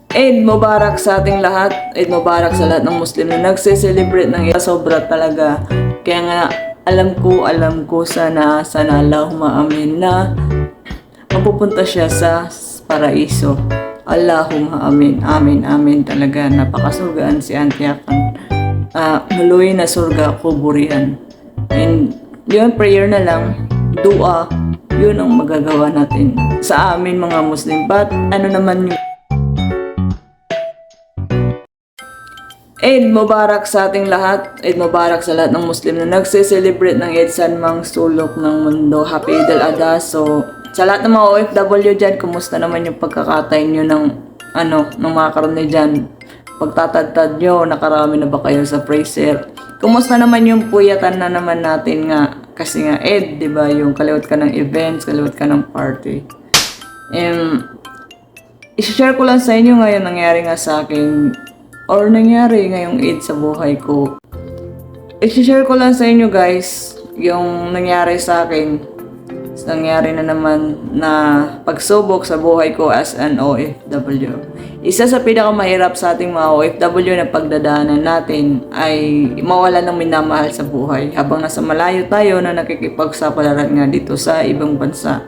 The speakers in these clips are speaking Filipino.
Eid Mubarak sa ating lahat. Eid Mubarak sa lahat ng Muslim na nagse-celebrate ng Eid. Sobra talaga. Kaya nga, alam ko sana Allahumma amin na mapupunta siya sa paraiso. Allahumma amin, amin, amin talaga. Napakasurgaan si Auntie Akon. Muluy na surga kuburian. And yun, prayer na lang, dua, yun ang magagawa natin sa amin mga Muslim. But ano naman yung Eid Mubarak sa ating lahat. Eid Mubarak sa lahat ng Muslim na nagse-celebrate ng Eid San Mang sulok ng mundo. Happy Eid al-Adha. So, sa lahat ng mga OFW dyan, kumusta naman yung pagkakatayin nyo ng mga karne dyan? Pagtatadtad nyo, nakarami na ba kayo sa prayer? Kumusta naman yung puyatan na naman natin nga? Kasi nga Eid, di ba? Yung kaliwat ka ng events, kaliwat ka ng party. I-share ko lang sa inyo ngayon nangyari nga sa akin or nangyari ngayong Eid sa buhay ko. I-share ko lang sa inyo guys yung nangyari sa akin. Nangyari na naman na pagsubok sa buhay ko as an OFW. Isa sa pinakamahirap sa ating mga OFW na pagdadaanan natin ay mawala ng minamahal sa buhay habang nasa malayo tayo na nakikipagsapalaran nga dito sa ibang bansa.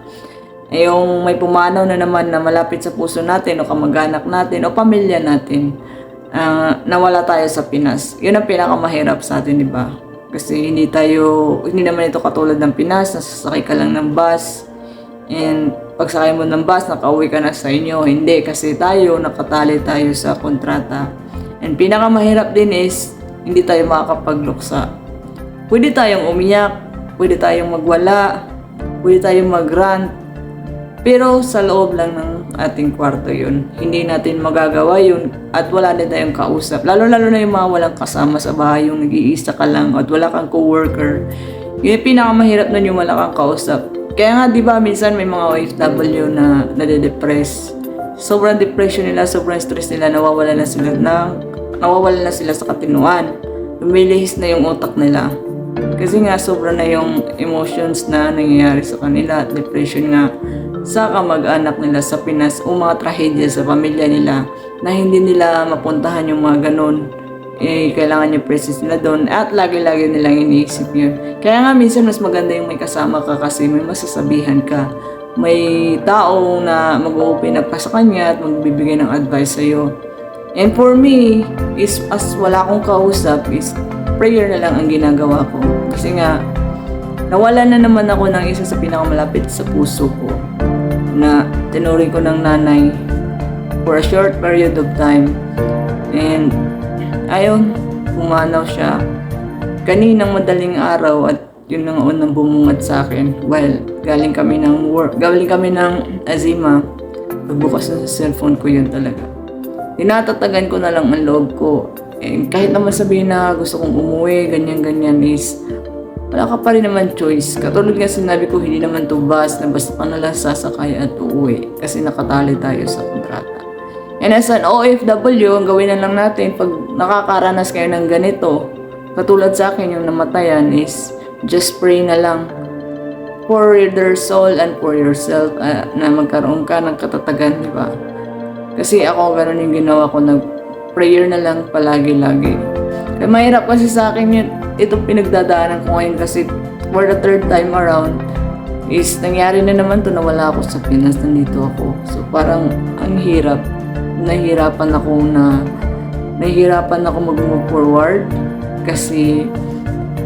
Yung may pumanaw na naman na malapit sa puso natin o kamag-anak natin o pamilya natin. Nawala tayo sa Pinas. Yun ang pinakamahirap sa atin, di ba? Kasi hindi naman ito katulad ng Pinas, nasasakay ka lang ng bus. And pagsakay mo ng bus, nakauwi ka na sa inyo. Hindi, kasi nakatali tayo sa kontrata. And pinakamahirap din is, hindi tayo makakapagluksa. Pwede tayong umiyak, pwede tayong magwala, pwede tayong mag-rant, pero sa loob lang ng ating kwarto yun. Hindi natin magagawa yun at wala din tayong kausap. Lalo-lalo na yung mga walang kasama sa bahay, yung nag-iisa ka lang at wala kang co-worker. Yun yung pinakamahirap nun yung wala kang kausap. Kaya nga di ba minsan may mga OFW na nade-depress. Sobrang depression nila, sobrang stress nila, nawawala na sila sa katinuan. Lumilihis na yung utak nila. Kasi nga sobra na yung emotions na nangyayari sa kanila at depression nga sa kamag-anak nila sa Pinas o mga trahedya sa pamilya nila na hindi nila mapuntahan yung mga ganun. Kailangan yung presence nila doon at lagi-lagi nilang iniisip yun. Kaya nga minsan mas maganda yung may kasama ka kasi may masasabihan ka. May tao na mag-open up pa sa kanya at magbibigay ng advice sa'yo. And for me, is as wala akong kausap, is prayer na lang ang ginagawa ko. Kasi nga, nawala na naman ako ng isa sa pinakamalapit sa puso ko na tinuring ko ng nanay for a short period of time. And ayun, pumanaw siya. Kaninang madaling araw at yun ang unang bumungad sa akin. Well, galing kami ng Azima. Pagbukas na sa cellphone ko yun talaga. Tinatatagan ko na lang ang loob ko. And kahit naman sabihin na gusto kong umuwi, ganyan-ganyan is wala ka pa rin naman choice. Katulad nga sinabi ko, hindi naman to bus na basta ka nalang sasakay at uuwi kasi nakatali tayo sa kontrata. And as an OFW, ang gawin na lang natin pag nakakaranas kayo ng ganito, katulad sa akin yung namatayan is just pray na lang for their soul and for yourself na magkaroon ka ng katatagan, di ba? Kasi ako, gano'n yung ginawa ko, nag-prayer na lang palagi-lagi. Kaya mahirap kasi sa akin yun, itong pinagdadaanan ko ngayon kasi for the third time around is nangyari na naman to na wala ako sa Pinas, nandito ako. So parang ang hirap. Nahihirapan ako mag-move forward kasi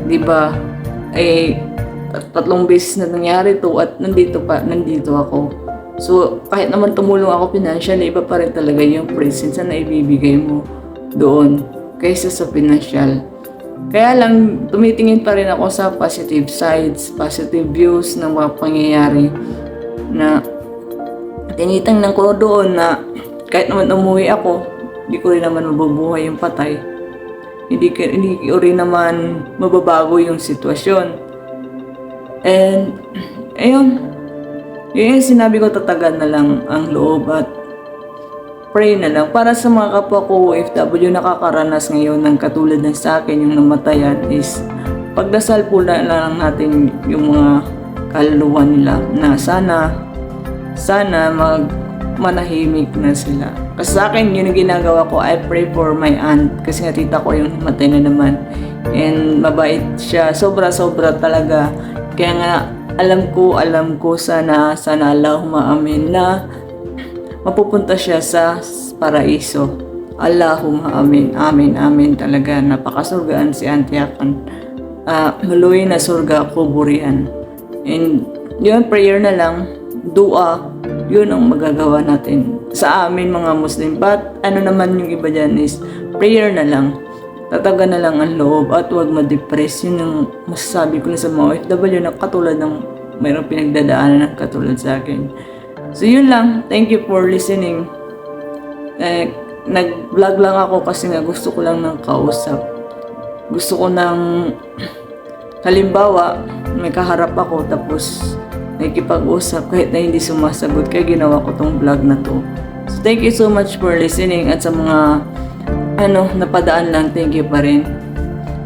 di ba tatlong beses na nangyari to at nandito ako. So kahit naman tumulong ako financially, iba pa rin talaga yung presence na ibibigay mo doon kaysa sa financial. Kaya lang, tumitingin pa rin ako sa positive sides, positive views ng mga pangyayari na tinitangnan ko doon na kahit naman umuwi ako, hindi ko rin naman mabubuhay yung patay. Hindi ko rin naman mababago yung sitwasyon. And, ayun. Yun yung sinabi ko, tatagan na lang ang loob at pray na lang. Para sa mga kapwa ko OFW nakakaranas ngayon ng katulad ng sa akin yung namatayan is pagdasal po na lang natin yung mga kaluluwa nila na sana manahimik na sila. Kasi sa akin, yun yung ginagawa ko, I pray for my aunt. Kasi nga tita ko yung namatay na naman. And mabait siya. Sobra-sobra talaga. Kaya nga, alam ko, sana Allahumma amin na mapupunta siya sa paraiso. Allahumma amin, amin, amin talaga. Napakasurgaan si Auntie Akon. Maluwi na surga kuburihan. And yun, prayer na lang, dua, yun ang magagawa natin sa amin mga Muslim. But ano naman yung iba dyan is prayer na lang, tataga na lang ang loob at huwag ma-depress. Yun ang masasabi ko na sa mga OFW na katulad ng mayroong pinagdadaanan ng katulad sa akin. So yun lang, thank you for listening. Nag-vlog lang ako kasi nga gusto ko lang ng kausap. Gusto ko ng halimbawa may kaharap ako tapos nakikipag-usap kahit na hindi sumasagot, kaya ginawa ko tong vlog na to. So thank you so much for listening, at sa mga napadaan lang, thank you pa rin.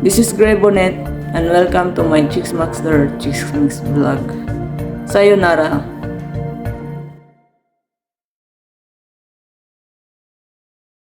This is Gray Bonet and welcome to my Chicks Master Chicks Vlog. Sayonara.